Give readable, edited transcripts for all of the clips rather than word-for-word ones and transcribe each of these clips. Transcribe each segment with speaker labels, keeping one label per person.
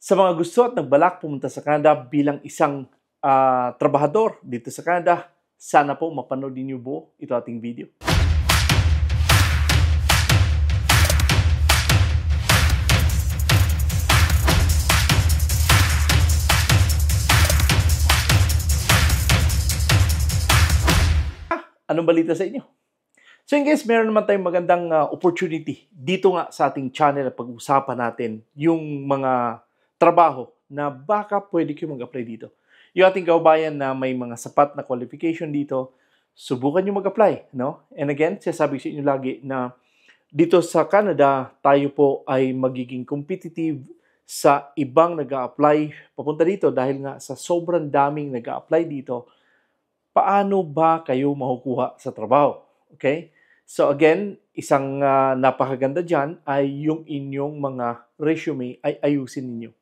Speaker 1: Sa mga gusto at nagbalak pumunta sa Canada bilang isang trabahador dito sa Canada, sana po mapanood niyo buo ito ating video. Anong balita sa inyo? So guys, meron naman tayong magandang opportunity dito nga sa ating channel na pag-usapan natin yung mga trabaho na baka pwede kayo mag-apply dito. Yung ating kababayan na may mga sapat na qualification dito, subukan nyo mag-apply, no? And again, sinasabi sa inyo lagi na dito sa Canada, tayo po ay magiging competitive sa ibang nag-a-apply papunta dito dahil nga sa sobrang daming nag-a-apply dito, paano ba kayo makukuha sa trabaho? Okay? So again, isang napakaganda dyan ay yung inyong mga resume ay ayusin ninyo.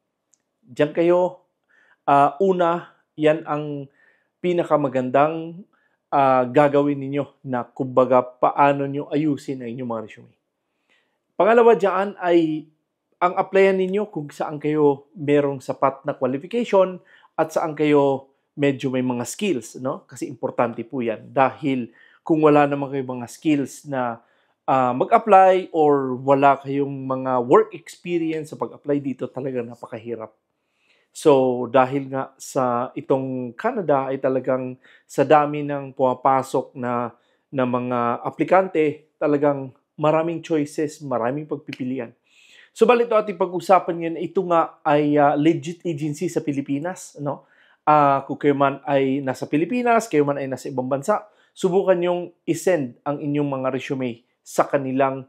Speaker 1: Diyan kayo, una, yan ang pinakamagandang gagawin ninyo na kumbaga paano nyo ayusin ang inyong mga resume. Pangalawa dyan ay ang applyan ninyo kung saan kayo merong sapat na qualification at saan kayo medyo may mga skills, no? Kasi importante po yan. Dahil kung wala naman kayong mga skills na mag-apply or wala kayong mga work experience sa pag-apply dito, talaga napakahirap. So, dahil nga sa itong Canada ay talagang sa dami ng pumapasok na mga aplikante, talagang maraming choices, maraming pagpipilian. So, bali ito ating pag-usapan ngayon, ito nga ay legit agency sa Pilipinas, no? Kung kayo man ay nasa Pilipinas, kayo man ay nasa ibang bansa, subukan yung isend ang inyong mga resume sa kanilang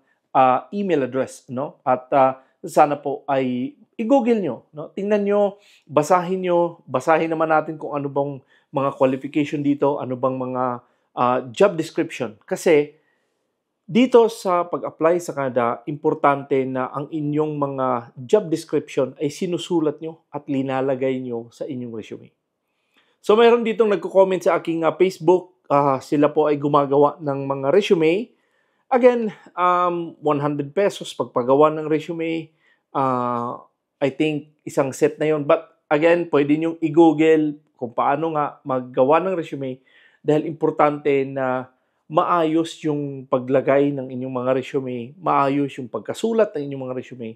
Speaker 1: email address, no? At sana po ay i-google nyo, no? Tingnan nyo, basahin naman natin kung ano bang mga qualification dito, ano bang mga job description. Kasi dito sa pag-apply sa Canada, importante na ang inyong mga job description ay sinusulat nyo at linalagay nyo sa inyong resume. So mayroon ditong nagko-comment sa aking Facebook, sila po ay gumagawa ng mga resume. Again, 100 pesos pagpagawa ng resume. I think isang set na yon. But again, pwede nyo i-google kung paano nga maggawa ng resume dahil importante na maayos yung paglagay ng inyong mga resume, maayos yung pagkasulat ng inyong mga resume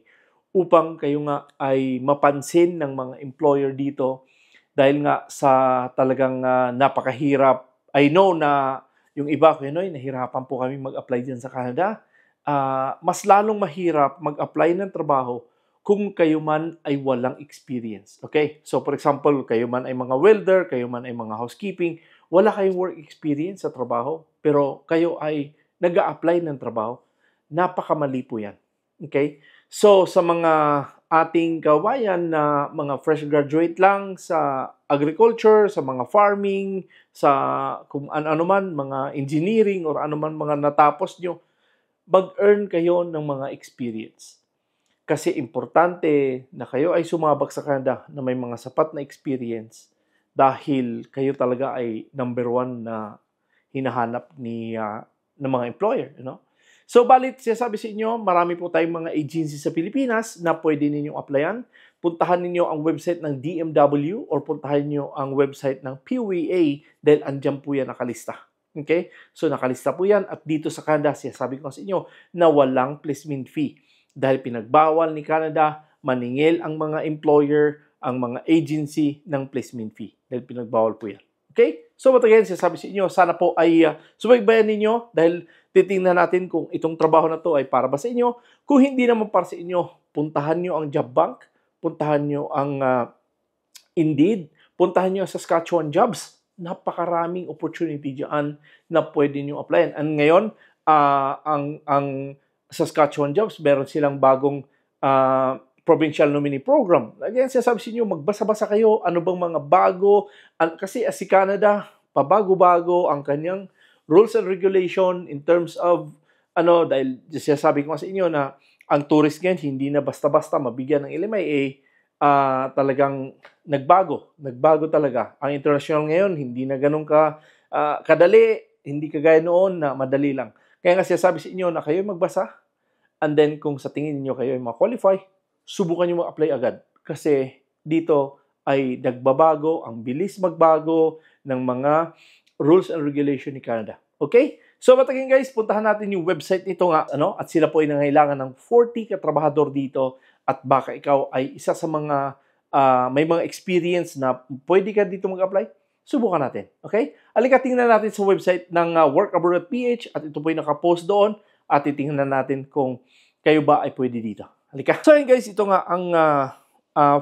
Speaker 1: upang kayo nga ay mapansin ng mga employer dito dahil nga sa talagang napakahirap. I know na yung iba ko nahirapan po kami mag-apply dyan sa Canada. Mas lalong mahirap mag-apply ng trabaho kung kayo man ay walang experience. Okay? So for example, kayo man ay mga welder, kayo man ay mga housekeeping, wala kayong work experience sa trabaho, pero kayo ay nag-a-apply ng trabaho, napakamali po yan. Okay? So sa mga ating kabayan na mga fresh graduate lang sa agriculture, sa mga farming, sa kung ano man, mga engineering or ano man mga natapos nyo, mag-earn kayo ng mga experience. Kasi importante na kayo ay sumabak sa Canada na may mga sapat na experience dahil kayo talaga ay number one na hinahanap ng mga employer. You know? So, balit sinasabi sa inyo, marami po tayong mga agency sa Pilipinas na pwede ninyong applyan. Puntahan ninyo ang website ng DMW or puntahan niyo ang website ng PUA dahil andyan po yan nakalista. Okay? So, nakalista po yan at dito sa Canada, sinasabi ko sa inyo na walang placement fee. Dahil pinagbawal ni Canada, maningil ang mga employer, ang mga agency ng placement fee. Dahil pinagbawal po yan. Okay? So, again, sinasabi sa inyo, sana po ay subaybayan ninyo dahil titingnan natin kung itong trabaho na to ay para ba sa inyo. Kung hindi naman para sa inyo, puntahan nyo ang Job Bank, puntahan nyo ang Indeed, puntahan nyo ang Saskatchewan Jobs. Napakaraming opportunity dyan na pwede nyo applyan. And ngayon, ang Saskatchewan Jobs, meron silang bagong provincial nominee program. Again, sinasabi sa inyo, magbasa-basa kayo, ano bang mga bago. Kasi si Canada, pabago-bago ang kanyang rules and regulation in terms of, dahil sinasabi ko sa inyo na ang tourist ngayon, hindi na basta-basta mabigyan ng LMIA, talagang nagbago. Nagbago talaga. Ang international ngayon, hindi na ganun kadali, hindi kagaya noon na madali lang. Kaya nga sinasabi sa inyo na kayo magbasa, and then kung sa tingin niyo kayo ay ma-qualify, subukan niyo mag-apply agad. kasi dito ay nagbabago, ang bilis magbago ng mga rules and regulation ni Canada. Okay? So, mataging guys, puntahan natin yung website nito nga, at sila po ay nangailangan ng 40 katrabahador dito at baka ikaw ay isa sa mga may mga experience na pwede ka dito mag-apply, subukan natin. Okay? Halika, tingnan natin sa website ng workabroad.ph at ito po ay nakapost doon at titingnan natin kung kayo ba ay pwede dito. Halika. So, yun guys, ito nga ang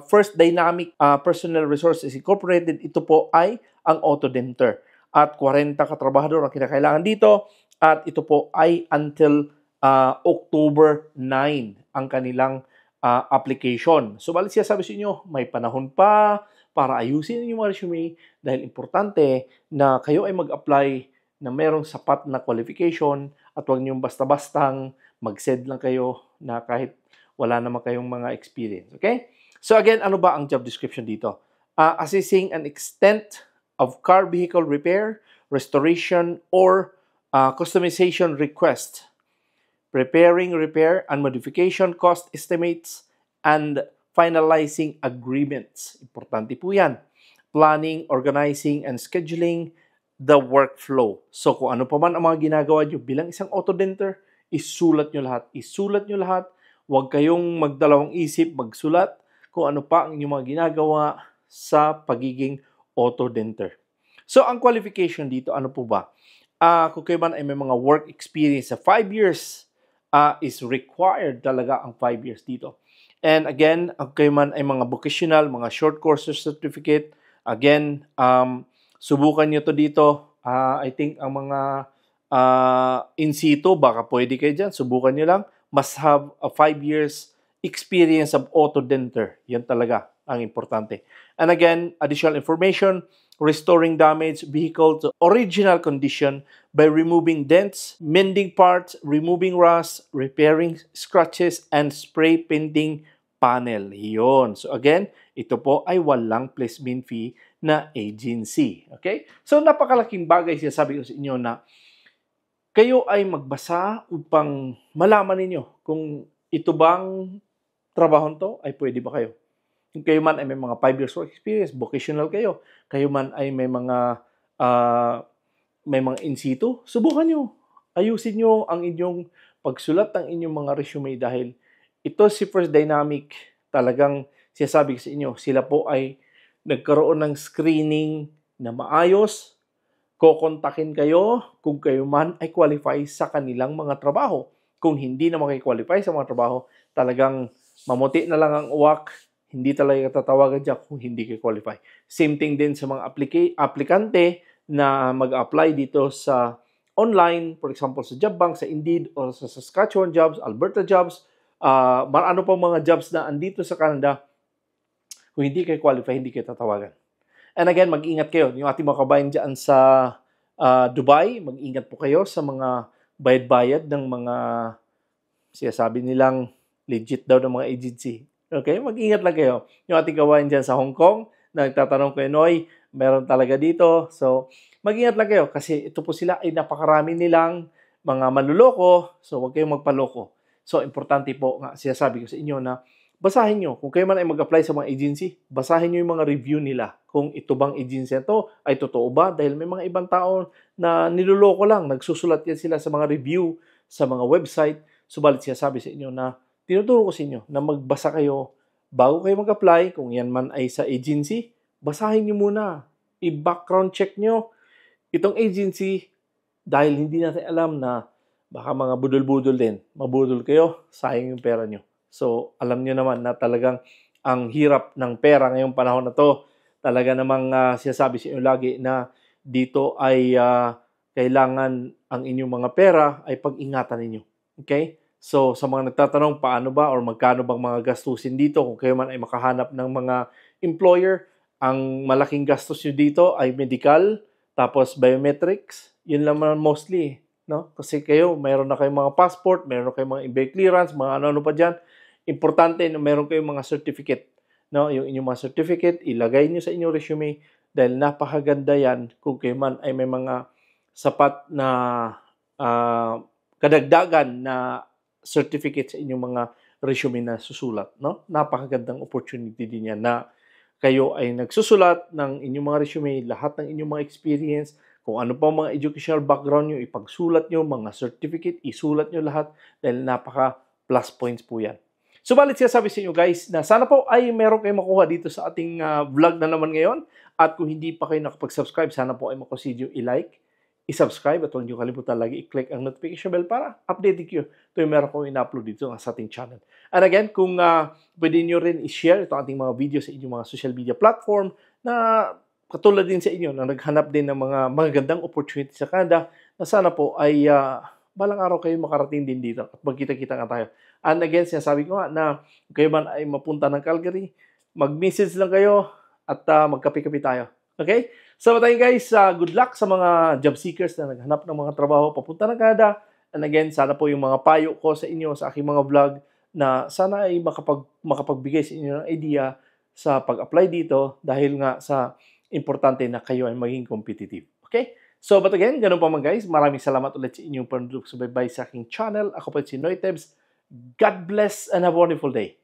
Speaker 1: First Dynamic Personnel Resources Incorporated. Ito po ay ang Autodenter. At 40 katrabahador ang kinakailangan dito. At ito po ay until October 9 ang kanilang application. So, balik siya sabi sa inyo, may panahon pa para ayusin yung mga resume dahil importante na kayo ay mag-apply na merong sapat na qualification at huwag niyong basta-bastang mag-send lang kayo na kahit wala naman kayong mga experience. Okay? So, again, ano ba ang job description dito? Assessing an extent of car vehicle repair, restoration, or customization request, preparing repair and modification cost estimates, and finalizing agreements. Importante po yan. Planning, organizing, and scheduling the workflow. So, kung ano pa man ang mga ginagawa nyo bilang isang Autodenter, isulat nyo lahat. Isulat nyo lahat. Huwag kayong magdalawang isip, magsulat kung ano pa ang inyong mga ginagawa sa pagiging Autodenter. So, ang qualification dito, ano po ba? Kung kayo man ay may mga work experience sa 5 years, is required talaga ang 5 years dito. And again, kung kayo man ay mga vocational, mga short courses certificate, again, subukan nyo to dito. I think ang mga in situ, baka pwede kayo dyan, subukan nyo lang. Must have a 5 years experience of Autodenter. Yan talaga ang importante. And again, additional information, restoring damaged vehicle to original condition by removing dents, mending parts, removing rust, repairing scratches, and spray painting panel. Yun. So again, ito po ay walang placement fee na agency. Okay? So napakalaking bagay siya sabi ko sa inyo na kayo ay magbasa upang malaman ninyo kung ito bang trabahon to ay pwede ba kayo. Kung kayo man ay may mga 5 years work experience, vocational kayo, kayo man ay may mga in situ, subukan nyo. Ayusin nyo ang inyong pagsulat ng inyong mga resume dahil ito si First Dynamic, talagang sinasabi ko sa inyo, sila po ay nagkaroon ng screening na maayos, kokontakin kayo kung kayo man ay qualify sa kanilang mga trabaho. Kung hindi naman kayo qualify sa mga trabaho, talagang mamuti na lang ang uwak, hindi talaga tatawagan dyan kung hindi kayo qualify. Same thing din sa mga aplikante na mag-apply dito sa online, for example, sa JobBank, sa Indeed, o sa Saskatchewan Jobs, Alberta Jobs, ano pa mga jobs na andito sa Canada, kung hindi kayo qualify, hindi kayo tatawagan. And again, mag-ingat kayo. Yung ating mga kabayan dyan sa Dubai, mag-ingat po kayo sa mga bayad-bayad ng mga sinasabi nilang legit daw ng mga agency. Okay? Mag-ingat lang kayo. Yung ating kabayan dyan sa Hong Kong, nagtatanong kay Noy, meron talaga dito. So, mag-ingat lang kayo kasi ito po sila ay napakarami nilang mga manluloko. So, huwag kayong magpaloko. So, importante po nga, sinasabi ko sa inyo na basahin nyo. Kung kayo man ay mag-apply sa mga agency, basahin nyo yung mga review nila. Kung ito bang agency na to ay totoo ba? Dahil may mga ibang tao na niloloko lang. Nagsusulat yan sila sa mga review, sa mga website. Subalit sinasabi sa inyo na tinuturo ko sa inyo na magbasa kayo bago kayo mag-apply. Kung yan man ay sa agency, basahin nyo muna. I-background check nyo itong agency dahil hindi natin alam na baka mga budol-budol din. Mabudol kayo, sayang yung pera nyo. So, alam nyo naman na talagang ang hirap ng pera ngayong panahon na to. Talaga namang sinasabi sa inyo lagi na dito ay kailangan ang inyong mga pera ay pag-ingatan ninyo. Okay? So, sa mga nagtatanong paano ba or magkano bang mga gastusin dito kung kayo man ay makahanap ng mga employer, ang malaking gastos nyo dito ay medical, tapos biometrics. Yun lang man mostly. No? Kasi kayo, mayroon na kayong mga passport, mayroon na kayong mga eBay clearance, mga ano-ano pa dyan. Importante na mayroon kayong mga certificate. No? Yung inyong mga certificate, ilagay nyo sa inyong resume dahil napakaganda yan kung kayo man ay may mga sapat na kadagdagan na certificate sa inyong mga resume na susulat, no? Napakagandang opportunity din yan na kayo ay nagsusulat ng inyong mga resume, lahat ng inyong mga experience, kung ano pa mga educational background nyo, ipagsulat nyo, mga certificate, isulat nyo lahat dahil napaka plus points po yan. Subalit sinasabi sa inyo guys na sana po ay meron kayong makuha dito sa ating vlog na naman ngayon. At kung hindi pa kayo nakapag-subscribe, sana po ay makonsider i-like, i-subscribe at huwag niyo kalimutan lagi i-click ang notification bell para updated kayo tuwing meron kong in-upload dito sa ating channel. And again, kung pwede niyo rin i-share itong ating mga video sa inyong mga social media platform na katulad din sa inyo na naghanap din ng mga magagandang opportunity sa Canada na sana po ay balang araw kayo makarating din dito at magkita-kita nga tayo. And again, sinasabi ko nga na kayo man ay mapunta ng Calgary, mag-message lang kayo at magkape-kape tayo. Okay? So, tayo guys, good luck sa mga job seekers na naghanap ng mga trabaho papunta ng Canada. And again, sana po yung mga payo ko sa inyo sa aking mga vlog na sana ay makapagbigay sa inyo ng idea sa pag-apply dito dahil nga sa importante na kayo ay maging competitive. Okay? So, but again, ganun pa man guys, maraming salamat ulit sa inyong panunod sa baybay sa aking channel. Ako po si Noy Tebs. God bless and have a wonderful day.